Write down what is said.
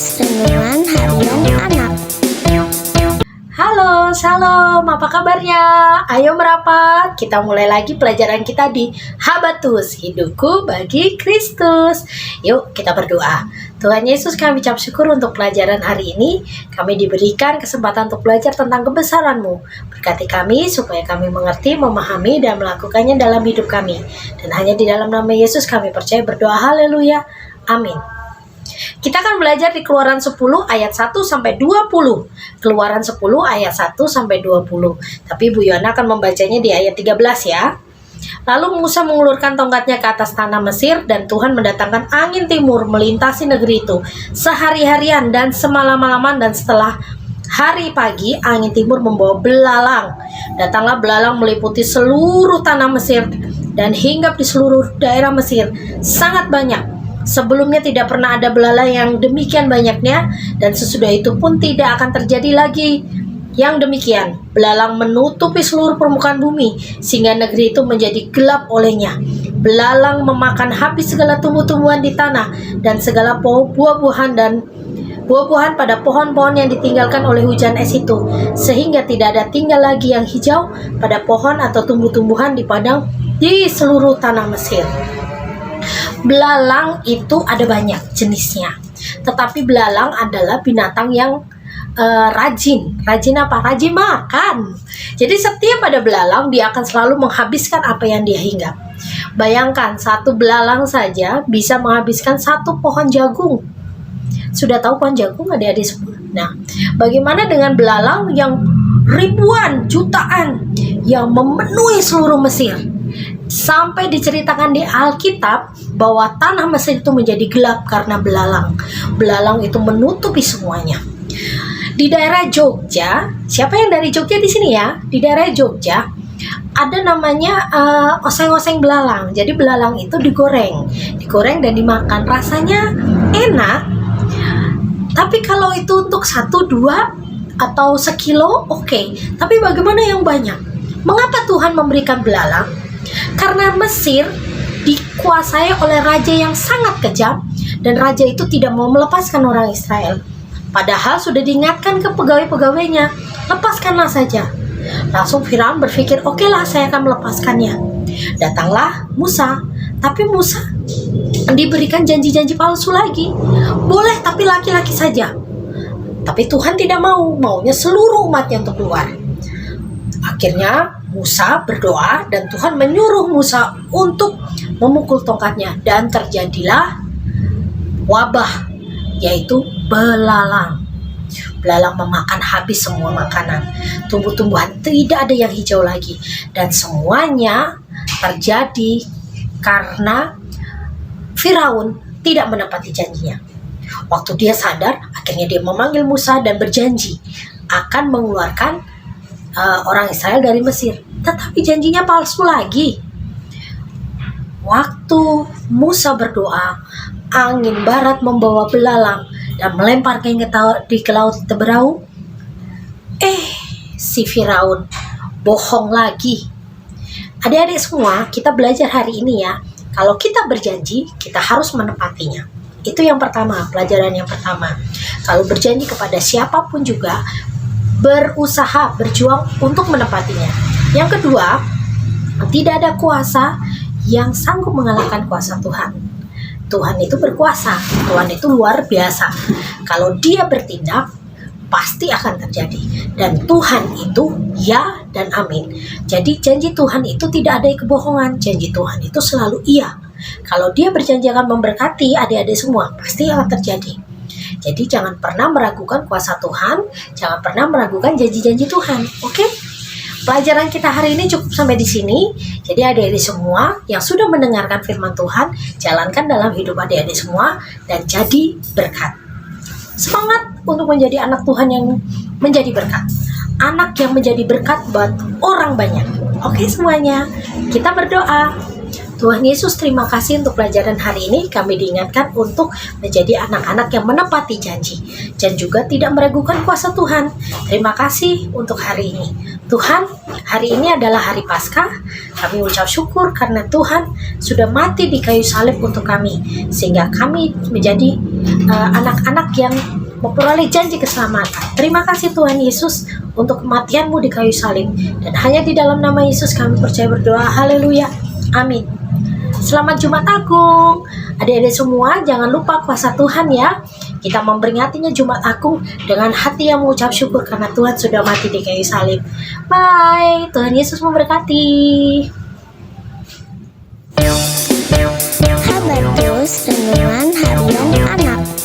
Podcast Renungan Harian Anak. Halo, shalom, apa kabarnya? Ayo merapat, kita mulai lagi pelajaran kita di Habatus, hidupku bagi Kristus. Yuk kita berdoa. Tuhan Yesus, kami ucap syukur untuk pelajaran hari ini. Kami diberikan kesempatan untuk belajar tentang kebesaran-Mu. Berkati kami supaya kami mengerti, memahami, dan melakukannya dalam hidup kami. Dan hanya di dalam nama Yesus kami percaya berdoa, haleluya, amin. Kita akan belajar di Keluaran 10 ayat 1 sampai 20. Keluaran 10 ayat 1 sampai 20. Tapi Bu Yona akan membacanya di ayat 13 ya. Lalu Musa mengulurkan tongkatnya ke atas tanah Mesir dan Tuhan mendatangkan angin timur melintasi negeri itu sehari-harian dan semalam-malaman, dan setelah hari pagi angin timur membawa belalang. Datanglah belalang meliputi seluruh tanah Mesir dan hinggap di seluruh daerah Mesir sangat banyak. Sebelumnya tidak pernah ada belalang yang demikian banyaknya, dan sesudah itu pun tidak akan terjadi lagi yang demikian. Belalang menutupi seluruh permukaan bumi sehingga negeri itu menjadi gelap olehnya. Belalang memakan habis segala tumbuh-tumbuhan di tanah dan segala buah-buahan pada pohon-pohon yang ditinggalkan oleh hujan es itu, sehingga tidak ada tinggal lagi yang hijau pada pohon atau tumbuh-tumbuhan di padang di seluruh tanah Mesir. Belalang itu ada banyak jenisnya, tetapi belalang adalah binatang yang rajin apa? Rajin makan. Jadi setiap ada belalang, dia akan selalu menghabiskan apa yang dia hinggap. Bayangkan, satu belalang saja bisa menghabiskan satu pohon jagung. Sudah tahu pohon jagung, adik-adik semua? Nah, bagaimana dengan belalang yang ribuan, jutaan yang memenuhi seluruh Mesir? Sampai diceritakan di Alkitab bahwa tanah Mesir itu menjadi gelap karena belalang. Belalang itu menutupi semuanya. Di daerah Jogja, siapa yang dari Jogja di sini ya? Di daerah Jogja ada namanya oseng-oseng belalang. Jadi belalang itu digoreng dan dimakan. Rasanya enak. Tapi kalau itu untuk 1, 2 atau sekilo, oke. Tapi bagaimana yang banyak? Mengapa Tuhan memberikan belalang? Karena Mesir dikuasai oleh raja yang sangat kejam, dan raja itu tidak mau melepaskan orang Israel. Padahal sudah diingatkan ke pegawai-pegawainya, lepaskanlah saja. Langsung Firaun berpikir, oke lah, saya akan melepaskannya. Datanglah Musa, tapi Musa diberikan janji-janji palsu lagi. Boleh, tapi laki-laki saja. Tapi Tuhan tidak mau, maunya seluruh umatnya untuk keluar. Akhirnya Musa berdoa dan Tuhan menyuruh Musa untuk memukul tongkatnya, dan terjadilah wabah, yaitu belalang. Belalang memakan habis semua makanan. Tumbuh-tumbuhan tidak ada yang hijau lagi, dan semuanya terjadi karena Firaun tidak menepati janjinya. Waktu dia sadar, akhirnya dia memanggil Musa dan berjanji akan mengeluarkan orang Israel dari Mesir. Tetapi janjinya palsu lagi. Waktu Musa berdoa, angin barat membawa belalang dan melemparkannya ke laut Teberau. Si Firaun bohong lagi. Adik-adik semua, kita belajar hari ini ya, kalau kita berjanji, kita harus menepatinya. Itu yang pertama, pelajaran yang pertama. Kalau berjanji kepada siapapun juga, berusaha, berjuang untuk menepatinya. Yang kedua, tidak ada kuasa yang sanggup mengalahkan kuasa Tuhan. Tuhan itu berkuasa, Tuhan itu luar biasa. Kalau dia bertindak, pasti akan terjadi. Dan Tuhan itu ya dan amin. Jadi janji Tuhan itu tidak ada kebohongan. Janji Tuhan itu selalu iya. Kalau dia berjanji akan memberkati adik-adik semua, pasti akan terjadi. Jadi jangan pernah meragukan kuasa Tuhan, jangan pernah meragukan janji-janji Tuhan. Oke? Pelajaran kita hari ini cukup sampai di sini. Jadi adik-adik semua yang sudah mendengarkan firman Tuhan, jalankan dalam hidup adik-adik semua dan jadi berkat. Semangat untuk menjadi anak Tuhan yang menjadi berkat. Anak yang menjadi berkat buat orang banyak. Oke semuanya, kita berdoa. Tuhan Yesus, terima kasih untuk pelajaran hari ini. Kami diingatkan untuk menjadi anak-anak yang menepati janji dan juga tidak meragukan kuasa Tuhan. Terima kasih untuk hari ini. Tuhan, hari ini adalah hari Paskah. Kami ucap syukur karena Tuhan sudah mati di kayu salib untuk kami, sehingga kami menjadi anak-anak yang memperoleh janji keselamatan. Terima kasih Tuhan Yesus untuk kematian-Mu di kayu salib. Dan hanya di dalam nama Yesus kami percaya berdoa. Haleluya. Amin. Selamat Jumat Agung. Adik-adik semua, jangan lupa kuasa Tuhan ya. Kita memperingatinya Jumat Agung dengan hati yang mengucap syukur karena Tuhan sudah mati di kayu salib. Bye. Tuhan Yesus memberkati. Habatus Renungan Harian Anak.